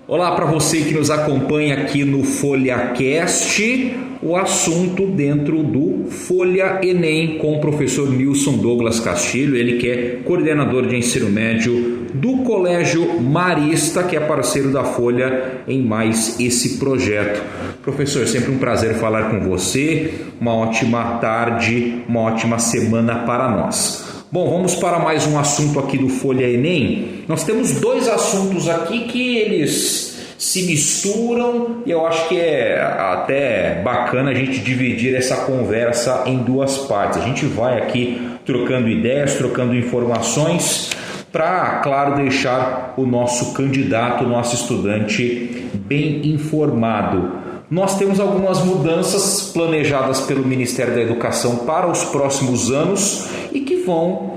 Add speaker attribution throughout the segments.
Speaker 1: Olá para você que nos acompanha aqui no FolhaCast, o assunto dentro do Folha Enem com o professor Nilson Douglas Castilho, ele que é coordenador de ensino médio do Colégio Marista, que é parceiro da Folha em mais esse projeto. Professor, sempre um prazer falar com você, uma ótima tarde, uma ótima semana para nós. Bom, vamos para mais um assunto aqui do Folha Enem. Nós temos dois assuntos aqui que eles se misturam e eu acho que é até bacana a gente dividir essa conversa em duas partes. A gente vai aqui trocando ideias, trocando informações para, claro, deixar o nosso candidato, o nosso estudante bem informado. Nós temos algumas mudanças planejadas pelo Ministério da Educação para os próximos anos e que vão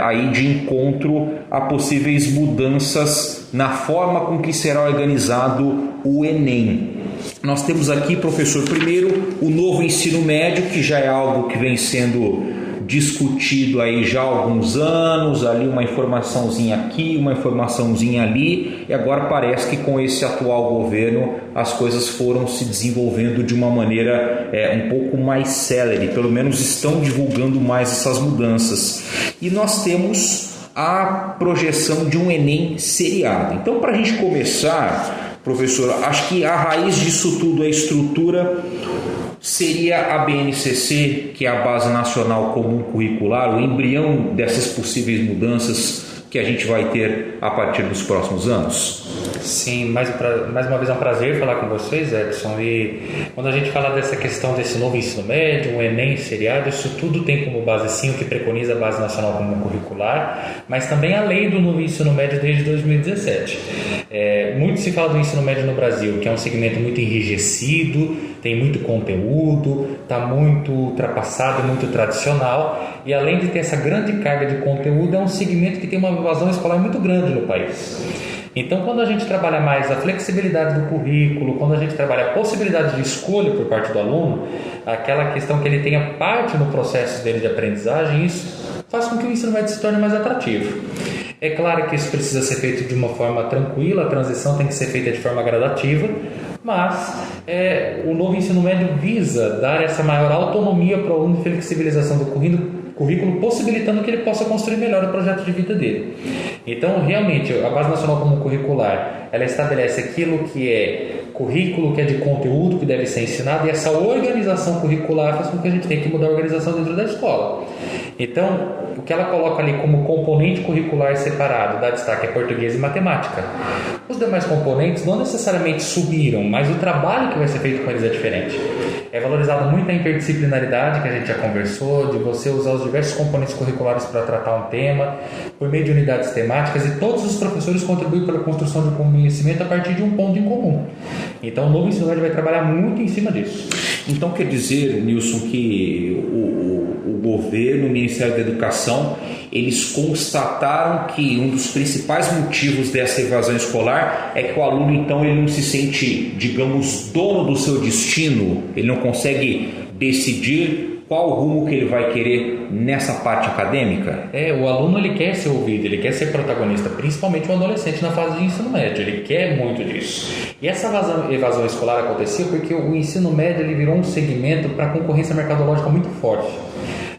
Speaker 1: aí de encontro a possíveis mudanças na forma com que será organizado o Enem. Nós temos aqui, professor, primeiro o novo ensino médio, que já é algo que vem sendo discutido aí já há alguns anos, ali uma informaçãozinha aqui, uma informaçãozinha ali, e agora parece que com esse atual governo as coisas foram se desenvolvendo de uma maneira um pouco mais célere, pelo menos estão divulgando mais essas mudanças. E nós temos a projeção de um Enem seriado. Então, para a gente começar, professor, acho que a raiz disso tudo, a estrutura, seria a BNCC, que é a Base Nacional Comum Curricular, o embrião dessas possíveis mudanças que a gente vai ter a partir dos próximos anos?
Speaker 2: Sim, mais uma vez é um prazer falar com vocês, Edson. E quando a gente fala dessa questão desse novo ensino médio, o Enem seriado, isso tudo tem como base sim o que preconiza a Base Nacional Comum Curricular, mas também a lei do novo ensino médio desde 2017. Muito se fala do ensino médio no Brasil, que é um segmento muito enrijecido, tem muito conteúdo, está muito ultrapassado, muito tradicional, e além de ter essa grande carga de conteúdo, é um segmento que tem uma evasão escolar muito grande no país. Então, quando a gente trabalha mais a flexibilidade do currículo, quando a gente trabalha a possibilidade de escolha por parte do aluno, aquela questão que ele tenha parte no processo dele de aprendizagem, isso faz com que o ensino médio se torne mais atrativo. É claro que isso precisa ser feito de uma forma tranquila, a transição tem que ser feita de forma gradativa, mas o novo ensino médio visa dar essa maior autonomia para o aluno, flexibilização do currículo, possibilitando que ele possa construir melhor o projeto de vida dele. Então, realmente, a Base Nacional Comum Curricular, ela estabelece aquilo que é currículo, que é de conteúdo, que deve ser ensinado, e essa organização curricular faz com que a gente tenha que mudar a organização dentro da escola. Então, o que ela coloca ali como componente curricular separado, dá destaque é português e matemática. Os demais componentes não necessariamente subiram, mas o trabalho que vai ser feito com eles é diferente. É valorizado muito a interdisciplinaridade, que a gente já conversou, de você usar os diversos componentes curriculares para tratar um tema, por meio de unidades temáticas, e todos os professores contribuem para a construção de conhecimento a partir de um ponto em comum. Então, o novo ensino médio vai trabalhar muito em cima disso.
Speaker 1: Então, quer dizer, Nilson, que o governo, o Ministério da Educação, eles constataram que um dos principais motivos dessa evasão escolar é que o aluno, então, ele não se sente, digamos, dono do seu destino, ele não consegue decidir qual rumo que ele vai querer nessa parte acadêmica?
Speaker 2: O aluno ele quer ser ouvido, ele quer ser protagonista, principalmente o adolescente na fase de ensino médio, ele quer muito disso. E essa evasão escolar acontecia porque o ensino médio ele virou um segmento para concorrência mercadológica muito forte.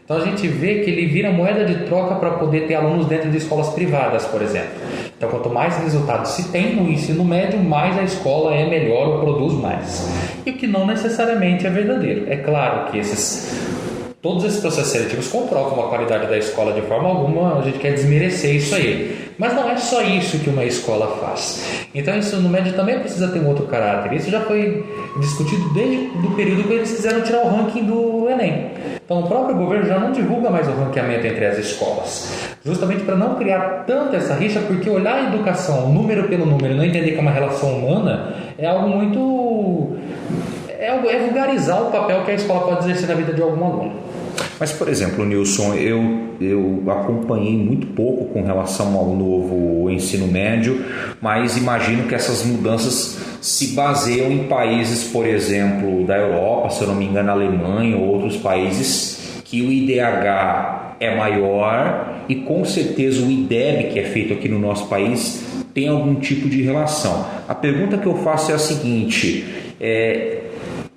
Speaker 2: Então a gente vê que ele vira moeda de troca para poder ter alunos dentro de escolas privadas, por exemplo. Então quanto mais resultados se tem no ensino médio, mais a escola é melhor ou produz mais. E o que não necessariamente é verdadeiro. É claro que todos esses processos seletivos comprovam a qualidade da escola de forma alguma, a gente quer desmerecer isso aí. Mas não é só isso que uma escola faz. Então o ensino médio também precisa ter um outro caráter. Isso já foi discutido desde o período que eles quiseram tirar o ranking do Enem. Então o próprio governo já não divulga mais o ranqueamento entre as escolas. Justamente para não criar tanto essa rixa, porque olhar a educação número pelo número e não entender que é uma relação humana é algo muito... É vulgarizar o papel que a escola pode exercer na vida de algum aluno.
Speaker 1: Mas, por exemplo, Nilson, eu acompanhei muito pouco com relação ao novo ensino médio, mas imagino que essas mudanças se baseiam em países, por exemplo, da Europa, se eu não me engano, Alemanha ou outros países, que o IDH é maior e com certeza o IDEB, que é feito aqui no nosso país, tem algum tipo de relação. A pergunta que eu faço é a seguinte: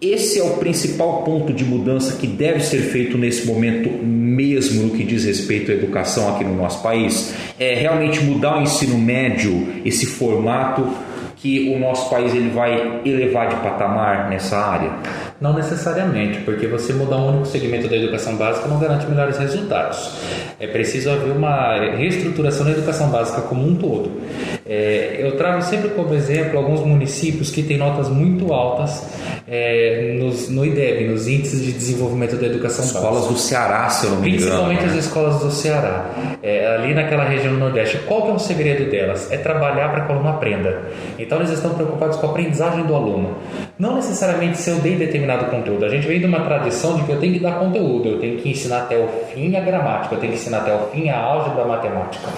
Speaker 1: esse é o principal ponto de mudança que deve ser feito nesse momento mesmo no que diz respeito à educação aqui no nosso país? É realmente mudar o ensino médio, esse formato que o nosso país ele vai elevar de patamar nessa área?
Speaker 2: Não necessariamente, porque você mudar um único segmento da educação básica não garante melhores resultados. É preciso haver uma reestruturação da educação básica como um todo. Eu trago sempre como exemplo alguns municípios que têm notas muito altas no IDEB, nos Índices de Desenvolvimento da Educação Básica.
Speaker 1: Escolas do Ceará, se eu não me engano.
Speaker 2: Principalmente as escolas do Ceará, ali naquela região do Nordeste. Qual que é o segredo delas? É trabalhar para que o aluno aprenda. Então eles estão preocupados com a aprendizagem do aluno. Não necessariamente se eu dei determinado conteúdo. A gente vem de uma tradição de que eu tenho que dar conteúdo, eu tenho que ensinar até o fim a gramática, eu tenho que ensinar até o fim a álgebra matemática.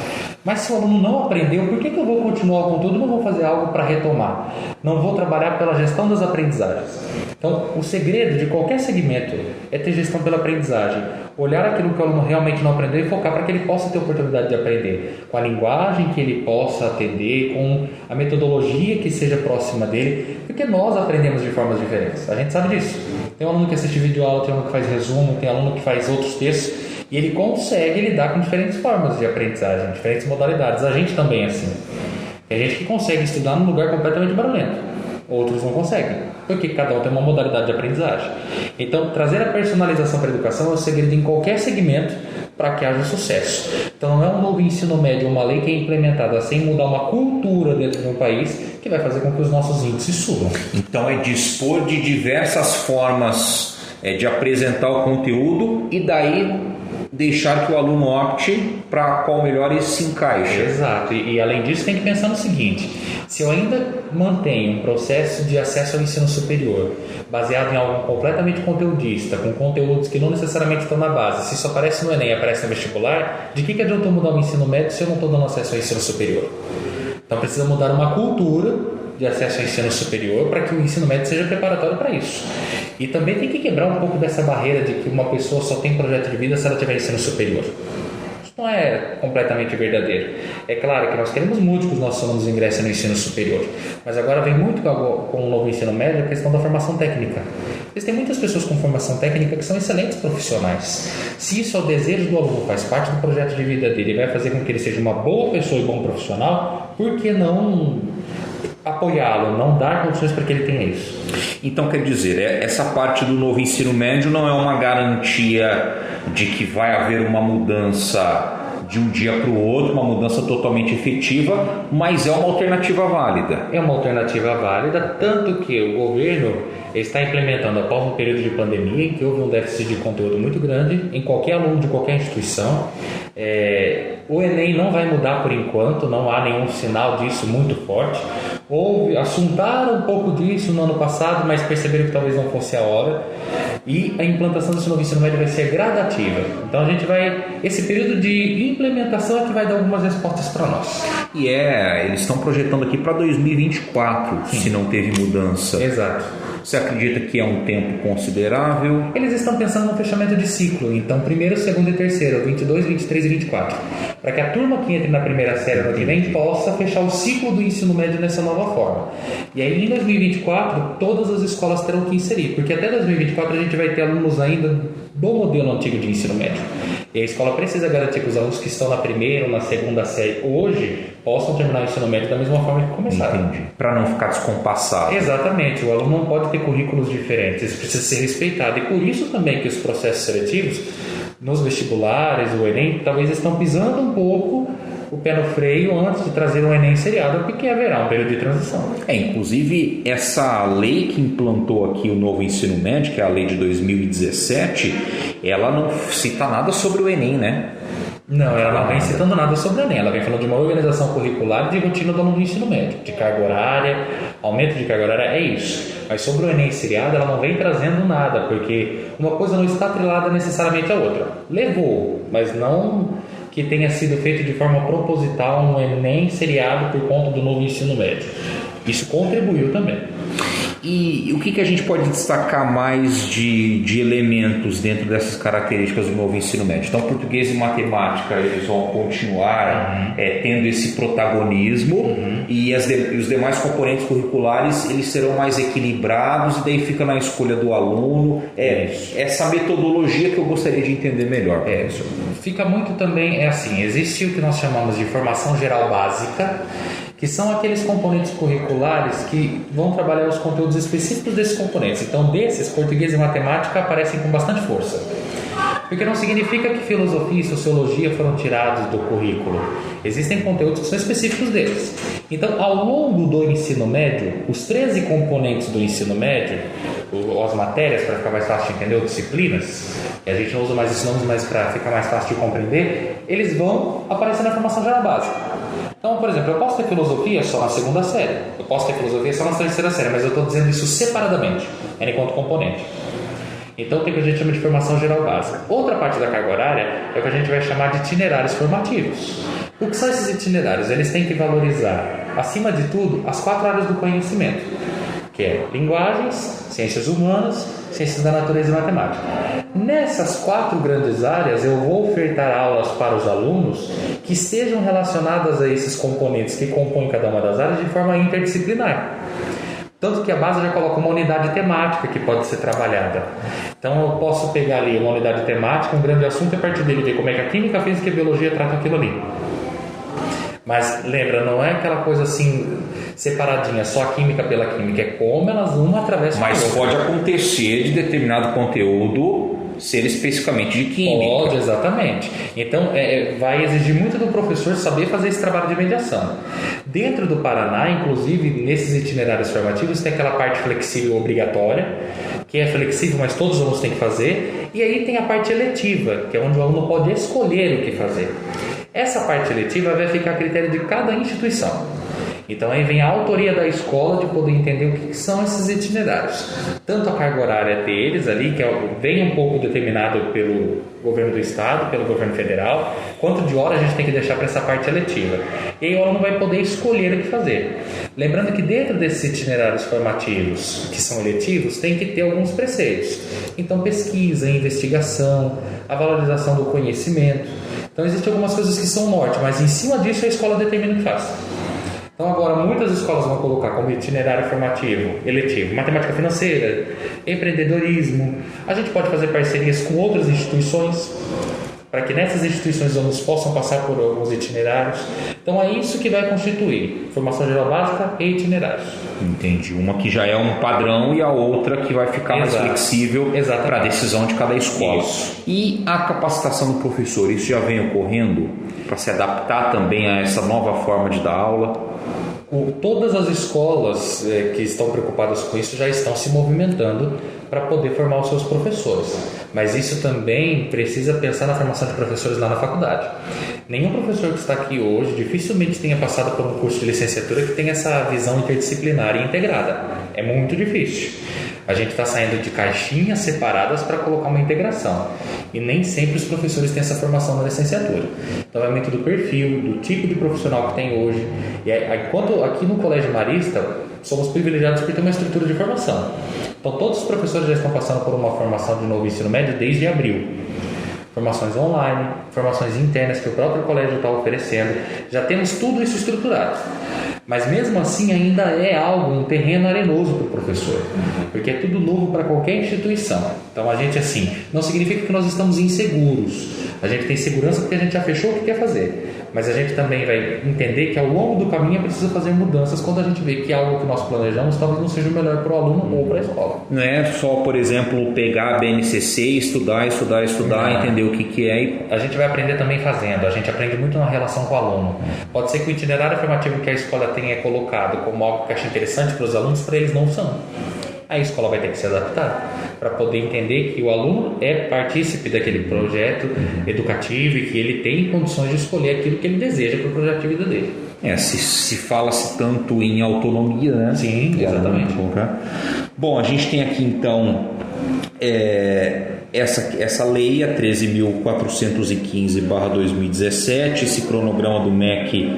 Speaker 2: Mas se o aluno não aprendeu, por que eu vou continuar o conteúdo? Não vou fazer algo para retomar. Não vou trabalhar pela gestão das aprendizagens. Então, o segredo de qualquer segmento é ter gestão pela aprendizagem. Olhar aquilo que o aluno realmente não aprendeu e focar para que ele possa ter oportunidade de aprender. Com a linguagem que ele possa atender, com a metodologia que seja próxima dele. Porque nós aprendemos de formas diferentes. A gente sabe disso. Tem um aluno que assiste videoaula, tem aluno que faz resumo, tem aluno que faz outros textos. E ele consegue lidar com diferentes formas de aprendizagem, diferentes modalidades. A gente também é assim. Tem gente que consegue estudar num lugar completamente barulhento. Outros não conseguem, porque cada um tem uma modalidade de aprendizagem. Então, trazer a personalização para a educação é o segredo em qualquer segmento para que haja sucesso. Então, não é um novo ensino médio, uma lei que é implementada sem mudar uma cultura dentro de um país que vai fazer com que os nossos índices subam.
Speaker 1: Então, é dispor de diversas formas de apresentar o conteúdo e daí deixar que o aluno opte para qual melhor ele se encaixa.
Speaker 2: Exato, e além disso tem que pensar no seguinte: se eu ainda mantenho um processo de acesso ao ensino superior baseado em algo completamente conteudista, com conteúdos que não necessariamente estão na base, se isso aparece no Enem e aparece no vestibular, de que adianta eu mudar o ensino médio se eu não estou dando acesso ao ensino superior? Então precisa mudar uma cultura de acesso ao ensino superior para que o ensino médio seja preparatório para isso. E também tem que quebrar um pouco dessa barreira de que uma pessoa só tem projeto de vida se ela tiver ensino superior. Isso não é completamente verdadeiro. É claro que nós queremos muito que os nossos alunos ingressem no ensino superior, mas agora vem muito com o novo ensino médio a questão da formação técnica. Existem muitas pessoas com formação técnica que são excelentes profissionais. Se isso é o desejo do aluno, faz parte do projeto de vida dele e vai fazer com que ele seja uma boa pessoa e bom profissional, por que não apoiá-lo, não dar condições para que ele tenha isso?
Speaker 1: Então, quer dizer, essa parte do novo ensino médio não é uma garantia de que vai haver uma mudança de um dia para o outro, uma mudança totalmente efetiva, mas é uma alternativa válida.
Speaker 2: É uma alternativa válida, tanto que o governo está implementando, após um período de pandemia, em que houve um déficit de conteúdo muito grande em qualquer aluno de qualquer instituição. O Enem não vai mudar por enquanto, não há nenhum sinal disso muito forte. Assuntaram um pouco disso no ano passado, mas perceberam que talvez não fosse a hora. E a implantação desse novo ensino médio vai ser gradativa. Então esse período de implementação é que vai dar algumas respostas para nós.
Speaker 1: E eles estão projetando aqui para 2024, se não teve mudança.
Speaker 2: Exato.
Speaker 1: Você acredita que é um tempo considerável?
Speaker 2: Eles estão pensando no fechamento de ciclo, então primeiro, segundo e terceiro, 22, 23 e 24, para que a turma que entre na primeira série ano que vem possa fechar o ciclo do ensino médio dessa nova forma. E aí em 2024 todas as escolas terão que inserir, porque até 2024 a gente vai ter alunos ainda do modelo antigo de ensino médio. E a escola precisa garantir que os alunos que estão na primeira ou na segunda série hoje possam terminar o ensino médio da mesma forma que começaram.
Speaker 1: Entendi. Para não ficar descompassado.
Speaker 2: Exatamente. O aluno não pode ter currículos diferentes. Isso precisa ser respeitado. E por isso também que os processos seletivos, nos vestibulares, o Enem, talvez estão pisando um pouco o pé no freio antes de trazer um Enem seriado, porque haverá um período de transição.
Speaker 1: Inclusive, essa lei que implantou aqui o novo ensino médio, que é a lei de 2017, ela não cita nada sobre o Enem, né?
Speaker 2: Não, ela não vem citando nada sobre o Enem. Ela vem falando de uma organização curricular e de rotina do aluno do ensino médio, de carga horária, aumento de carga horária, é isso. Mas sobre o Enem seriado, ela não vem trazendo nada, porque uma coisa não está atrelada necessariamente à outra. Levou, mas não que tenha sido feito de forma proposital um Enem seriado por conta do novo ensino médio. Isso contribuiu também.
Speaker 1: E o que a gente pode destacar mais de elementos dentro dessas características do novo ensino médio? Então, português e matemática eles vão continuar tendo esse protagonismo e os demais componentes curriculares eles serão mais equilibrados e daí fica na escolha do aluno. Essa metodologia que eu gostaria de entender melhor.
Speaker 2: Fica muito também, existe o que nós chamamos de formação geral básica, que são aqueles componentes curriculares que vão trabalhar os conteúdos específicos desses componentes. Então, desses, português e matemática aparecem com bastante força. Porque não significa que filosofia e sociologia foram tirados do currículo. Existem conteúdos que são específicos deles. Então, ao longo do ensino médio, os 13 componentes do ensino médio, as matérias, para ficar mais fácil de entender, ou disciplinas, e a gente não usa mais esses nomes, mas para ficar mais fácil de compreender, eles vão aparecer na formação geral básica. Então, por exemplo, eu posso ter filosofia só na segunda série, eu posso ter filosofia só na terceira série, mas eu estou dizendo isso separadamente, enquanto componente. Então tem o que a gente chama de formação geral básica. Outra parte da carga horária é o que a gente vai chamar de itinerários formativos. O que são esses itinerários? Eles têm que valorizar, acima de tudo, as 4 áreas do conhecimento, que é linguagens, ciências humanas, ciências da natureza e matemática. Nessas 4 grandes áreas eu vou ofertar aulas para os alunos que estejam relacionadas a esses componentes que compõem cada uma das áreas de forma interdisciplinar. Tanto que a base já coloca uma unidade temática que pode ser trabalhada. Então eu posso pegar ali uma unidade temática, um grande assunto, e a partir dele ver como é que a química, a física e a biologia tratam aquilo ali. Mas lembra, não é aquela coisa assim separadinha, só a química pela química, é como elas uma atravessam.
Speaker 1: Mas pode acontecer de determinado conteúdo ser especificamente de química.
Speaker 2: Pode, exatamente. Então vai exigir muito do professor saber fazer esse trabalho de mediação. Dentro do Paraná, inclusive nesses itinerários formativos, tem aquela parte flexível obrigatória, que é flexível, mas todos os alunos têm que fazer, e aí tem a parte eletiva, que é onde o aluno pode escolher o que fazer. Essa parte eletiva vai ficar a critério de cada instituição. Então aí vem a autoria da escola de poder entender o que são esses itinerários. Tanto a carga horária deles ali, que vem um pouco determinado pelo governo do estado, pelo governo federal, quanto de hora a gente tem que deixar para essa parte eletiva. E aí o aluno vai poder escolher o que fazer. Lembrando que dentro desses itinerários formativos, que são eletivos, tem que ter alguns preceitos. Então pesquisa, investigação, a valorização do conhecimento. Então existem algumas coisas que são norte, mas em cima disso a escola determina o que faz. Então agora muitas escolas vão colocar como itinerário formativo, eletivo, matemática financeira, empreendedorismo. A gente pode fazer parcerias com outras instituições para que nessas instituições os alunos possam passar por alguns itinerários. Então é isso que vai constituir formação geral básica e itinerários.
Speaker 1: Entendi. Uma que já é um padrão e a outra que vai ficar mais flexível para a decisão de cada escola.
Speaker 2: Isso.
Speaker 1: E a capacitação do professor, isso já vem ocorrendo para se adaptar também a essa nova forma de dar aula?
Speaker 2: Todas as escolas que estão preocupadas com isso já estão se movimentando para poder formar os seus professores. Mas isso também precisa pensar na formação de professores lá na faculdade. Nenhum professor que está aqui hoje dificilmente tenha passado por um curso de licenciatura que tenha essa visão interdisciplinar e integrada. É muito difícil. A gente está saindo de caixinhas separadas para colocar uma integração. E nem sempre os professores têm essa formação na licenciatura. Então é muito do perfil, do tipo de profissional que tem hoje. E enquanto aqui no Colégio Marista somos privilegiados por ter uma estrutura de formação. Então todos os professores já estão passando por uma formação de novo ensino médio desde abril. Formações online, formações internas que o próprio colégio está oferecendo. Já temos tudo isso estruturado. Mas mesmo assim ainda é um terreno arenoso para o professor, porque é tudo novo para qualquer instituição. Então a gente não significa que nós estamos inseguros. A gente tem segurança porque a gente já fechou o que quer fazer. Mas a gente também vai entender que ao longo do caminho é preciso fazer mudanças quando a gente vê que algo que nós planejamos talvez não seja o melhor para o aluno ou para a escola.
Speaker 1: Não é só, por exemplo, pegar a BNCC, estudar, entender o que é.
Speaker 2: A gente vai aprender também fazendo. A gente aprende muito na relação com o aluno. Pode ser que o itinerário formativo que a escola tenha colocado como algo que acha interessante para os alunos, para eles não são. A escola vai ter que se adaptar para poder entender que o aluno é partícipe daquele projeto educativo e que ele tem condições de escolher aquilo que ele deseja para o projeto de vida dele.
Speaker 1: Se fala-se tanto em autonomia, né?
Speaker 2: Sim, exatamente.
Speaker 1: Bom, a gente tem aqui então essa lei, a 13.415/2017, esse cronograma do MEC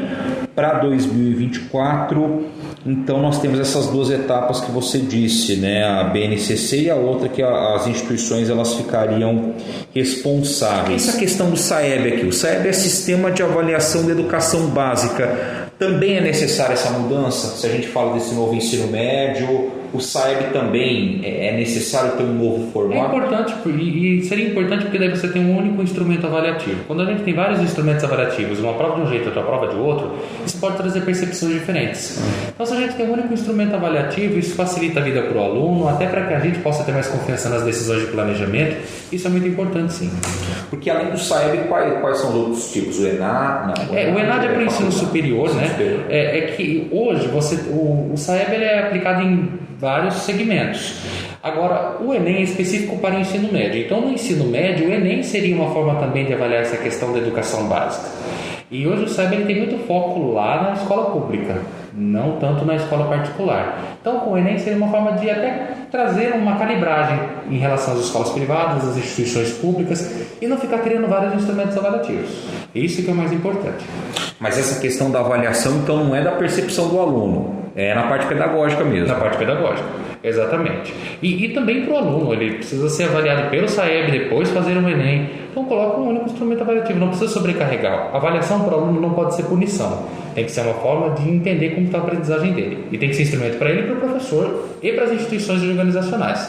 Speaker 1: para 2024. Então nós temos essas duas etapas que você disse, né? A BNCC e a outra que as instituições elas ficariam responsáveis. Essa questão do SAEB aqui, o SAEB é Sistema de Avaliação da Educação Básica. Também é necessária essa mudança? Se a gente fala desse novo ensino médio, o SAEB também é necessário ter um novo formato?
Speaker 2: É importante, e seria importante porque daí você tem um único instrumento avaliativo. Quando a gente tem vários instrumentos avaliativos, uma prova de um jeito, outra prova de outro, isso pode trazer percepções diferentes. Então, se a gente tem um único instrumento avaliativo, isso facilita a vida para o aluno, até para que a gente possa ter mais confiança nas decisões de planejamento. Isso é muito importante, sim.
Speaker 1: Porque além do SAEB, quais são os outros tipos? O ENAD?
Speaker 2: O ENAD é para o ensino superior, né? É que hoje o SAEB ele é aplicado em vários segmentos. Agora, o Enem é específico para o ensino médio. Então, no ensino médio, o Enem seria uma forma também de avaliar essa questão da educação básica. E hoje o SAEB ele tem muito foco lá na escola pública, não tanto na escola particular. Então, com o Enem seria uma forma de até trazer uma calibragem em relação às escolas privadas, às instituições públicas, e não ficar criando vários instrumentos avaliativos. Isso que é o mais importante.
Speaker 1: Mas essa questão da avaliação, então, não é da percepção do aluno, é na parte pedagógica mesmo.
Speaker 2: Na parte pedagógica, exatamente. E também para o aluno, ele precisa ser avaliado pelo SAEB, depois fazer um Enem. Então coloca um único instrumento avaliativo, não precisa sobrecarregar. A avaliação para o aluno não pode ser punição, tem que ser uma forma de entender como está a aprendizagem dele. E tem que ser instrumento para ele, para o professor e para as instituições organizacionais.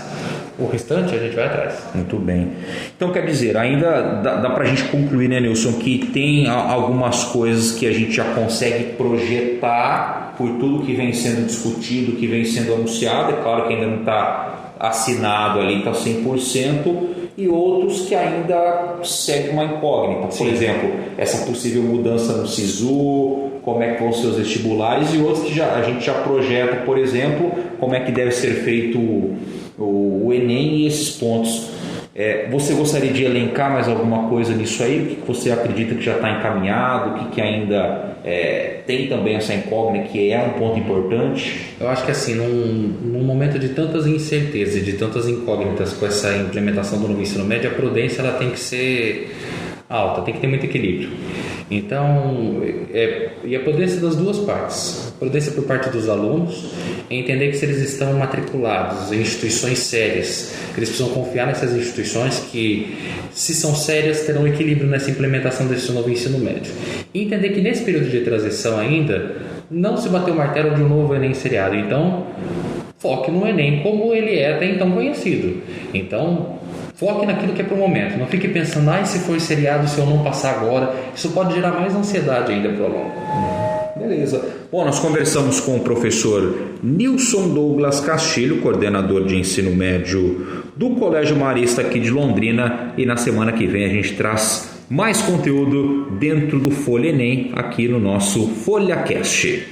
Speaker 2: O restante a gente vai atrás.
Speaker 1: Muito bem. Então quer dizer, ainda dá para a gente concluir, né, Nilson, que tem algumas coisas que a gente já consegue projetar por tudo que vem sendo discutido, que vem sendo anunciado. É claro que ainda não está assinado ali, está 100%, e outros que ainda seguem uma incógnita. Por exemplo, essa possível mudança no SISU, como é que vão ser os vestibulares, e outros que a gente já projeta, por exemplo, como é que deve ser feito o Enem e esses pontos. Você gostaria de elencar mais alguma coisa nisso aí? O que você acredita que já está encaminhado? O que ainda tem também essa incógnita, que é um ponto importante?
Speaker 2: Eu acho que assim, num momento de tantas incertezas e de tantas incógnitas com essa implementação do novo ensino médio, a prudência ela tem que ser alta, tem que ter muito equilíbrio. Então, e a prudência das duas partes. A prudência por parte dos alunos, entender que se eles estão matriculados em instituições sérias, eles precisam confiar nessas instituições que, se são sérias, terão equilíbrio nessa implementação desse novo ensino médio. E entender que nesse período de transição ainda, não se bateu o martelo de um novo Enem seriado. Então, foque no Enem como ele é até então conhecido. Então, foque naquilo que é para o momento. Não fique pensando, se for seriado, se eu não passar agora. Isso pode gerar mais ansiedade ainda para o aluno.
Speaker 1: Beleza. Bom, nós conversamos com o professor Nilson Douglas Castilho, coordenador de ensino médio do Colégio Marista aqui de Londrina, e na semana que vem a gente traz mais conteúdo dentro do Folha Enem aqui no nosso FolhaCast.